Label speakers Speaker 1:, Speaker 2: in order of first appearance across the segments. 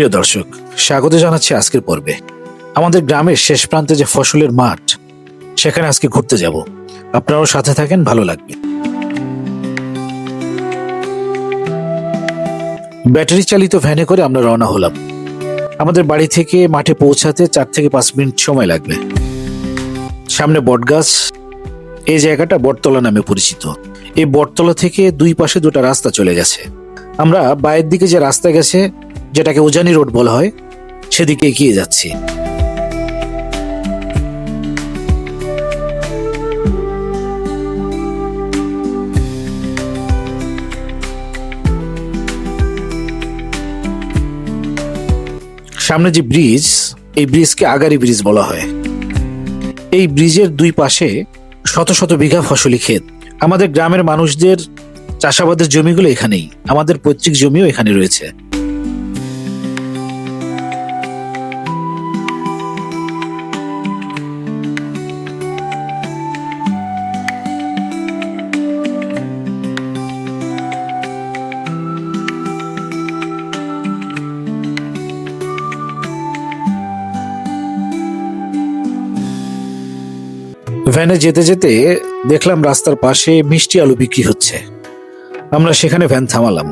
Speaker 1: প্রিয় দর্শক, স্বাগত জানাচ্ছি আজকের পর্বে। আমাদের গ্রামের শেষ প্রান্তে যে ফসলের মাঠ, সেখানে আজকে ঘুরতে যাব। আপনারাও সাথে থাকেন, ভালো লাগবে। ব্যাটারি চালিত ভ্যানে করে আমরা রওনা হলাম। আমাদের বাড়ি থেকে মাঠে পৌঁছাতে 4 থেকে 5 মিনিট সময় লাগবে। সামনে বটগাছ। এই জায়গাটা বটতলা নামে পরিচিত। এই বটতলা থেকে দুই পাশে দুটো রাস্তা চলে গেছে। আমরা বাইরের দিকে যে রাস্তা গেছে, যেটাকে উজানি রোড বলা হয়, সেদিকে এগিয়ে যাচ্ছি। সামনে যে ব্রিজ, এই ব্রিজকে আগারি ব্রিজ বলা হয়। এই ব্রিজের দুই পাশে শত শত বিঘা ফসলি ক্ষেত। আমাদের গ্রামের মানুষদের চাষাবাদের জমিগুলো এখানেই। আমাদের পৈতৃক জমিও এখানে রয়েছে। ভ্যানে যেতে যেতে দেখলাম রাস্তার পাশে মিষ্টি আলু বিক্রি হচ্ছে। আমরা সেখানে ভ্যান থামালাম।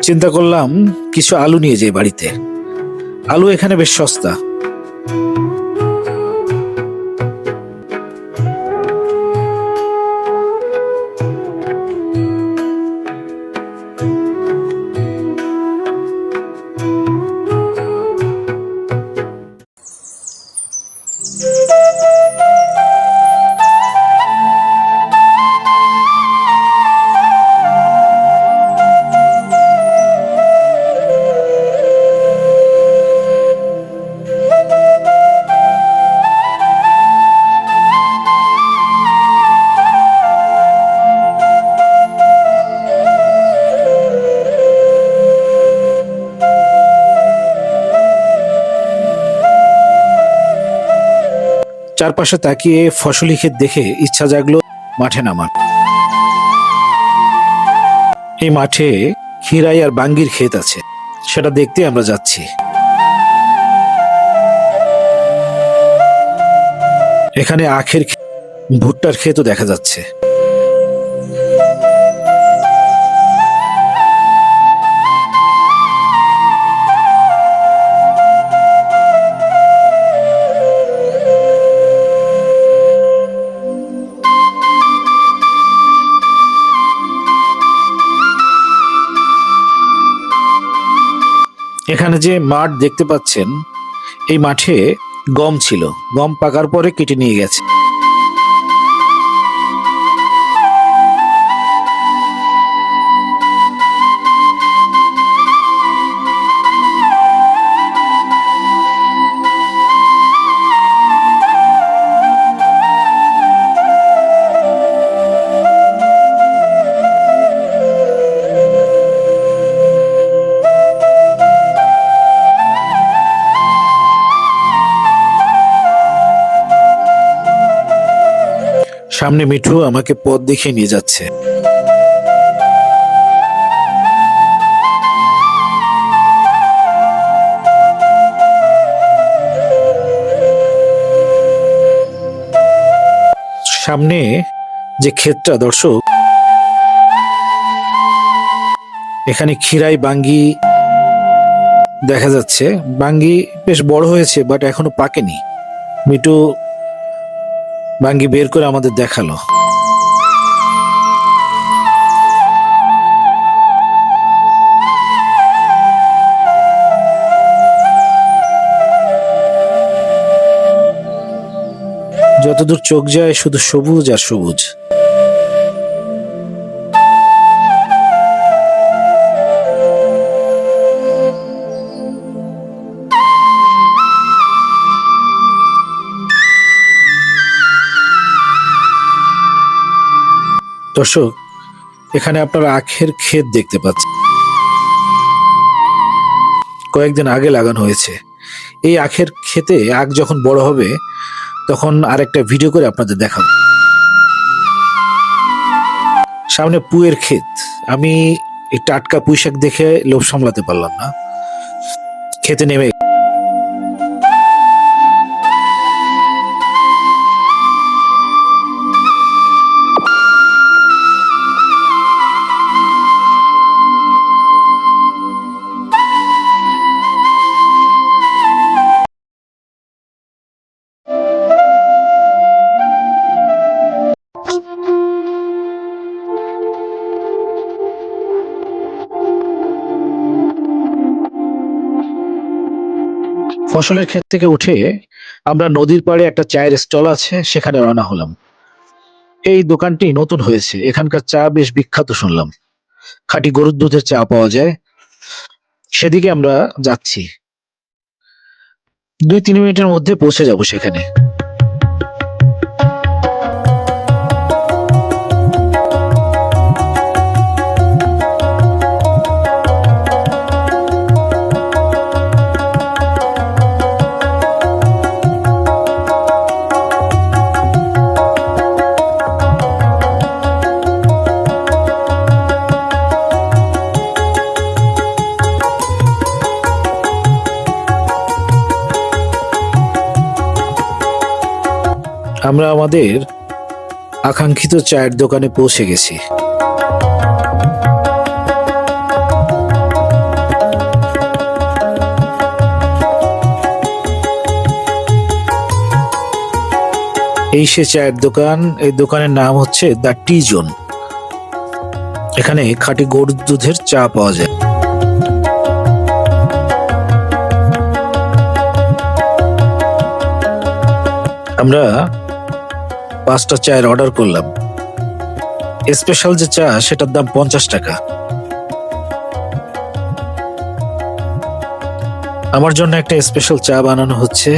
Speaker 1: চিন্তা করলাম কিছু আলু নিয়ে যাই বাড়িতে। আলু এখানে বেশ সস্তা। চারপাশে তাকিয়ে ফসলি ক্ষেত দেখে ইচ্ছা জাগলো মাঠে নামার। এই মাঠে খিরাই আর বাঙ্গির ক্ষেত আছে, সেটা দেখতে আমরা যাচ্ছি। এখানে আখের, ভুট্টার ক্ষেতও দেখা যাচ্ছে। এখানে যে মাঠ দেখতে পাচ্ছেন, এই মাঠে গম ছিল। গম পাকার পরে কেটে নিয়ে গেছে। সামনে মিঠু আমাকে পথ দেখিয়ে নিয়ে যাচ্ছে। সামনে যে ক্ষেতটা দর্শক, এখানে খিরাই বাঙ্গি দেখা যাচ্ছে। বাঙ্গি বেশ বড় হয়েছে, বাট এখনো পাকেনি। মিঠু বাঙ্গি বের করে আমাদের দেখালো। যতদূর চোখ যায় শুধু সবুজ আর সবুজ। দর্শক, এখানে আপনারা আখের ক্ষেত দেখতে পাচ্ছেন। কয়েকদিন আগে লাগানো হয়েছে। এই আখের ক্ষেতে আখ যখন বড় হবে, তখন আরেকটা ভিডিও করে আপনাদের দেখাবো। সামনে পুয়ের ক্ষেত। আমি এই টাটকা পুঁইশাক দেখে লোভ সামলাতে পারলাম না, খেতে নেমে ফসলের ক্ষেত থেকে উঠে আমরা নদীর পাড়ে একটা চায়ের স্টল আছে সেখানে রওনা হলাম। এই দোকানটি নতুন হয়েছে, এখানকার চা বেশ বিখ্যাত শুনলাম, খাঁটি গরুর দুধের চা পাওয়া যায়। সেদিকে আমরা যাচ্ছি, 2-3 মিনিটের মধ্যে পৌঁছে যাব সেখানে। আমরা আমাদের আকাঙ্ক্ষিত চায়ের দোকানে পৌঁছে গেছি। এই সে চায়ের দোকান। এই দোকানের নাম হচ্ছে দ্য টি জোন। এখানে খাঁটি গরুর দুধের চা পাওয়া যায়। আমরা 5টা চায়ের অর্ডার করলাম। স্পেশাল যে চা সেটার দাম 50 টাকা। আমার জন্য একটা স্পেশাল চা বানানো হচ্ছে।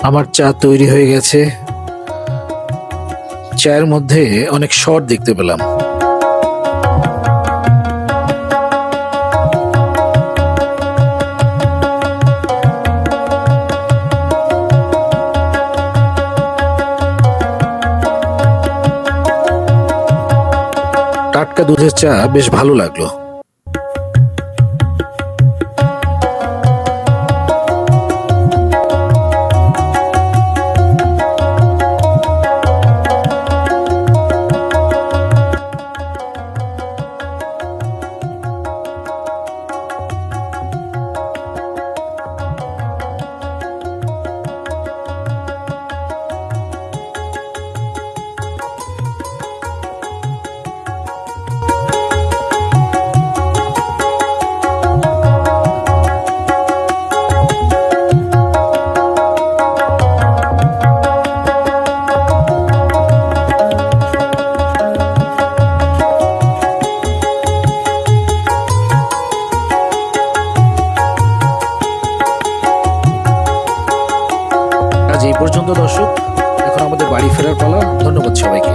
Speaker 1: আমার চা তৈরি হয়ে গেছে। চায়ের মধ্যে অনেক শর্ট দেখতে পেলাম। টাটকা দুধের চা বেশ ভালো লাগলো। আজ এই পর্যন্ত দর্শক, এখন আমাদের বাড়ি ফেরার পালা। ধন্যবাদ সবাইকে।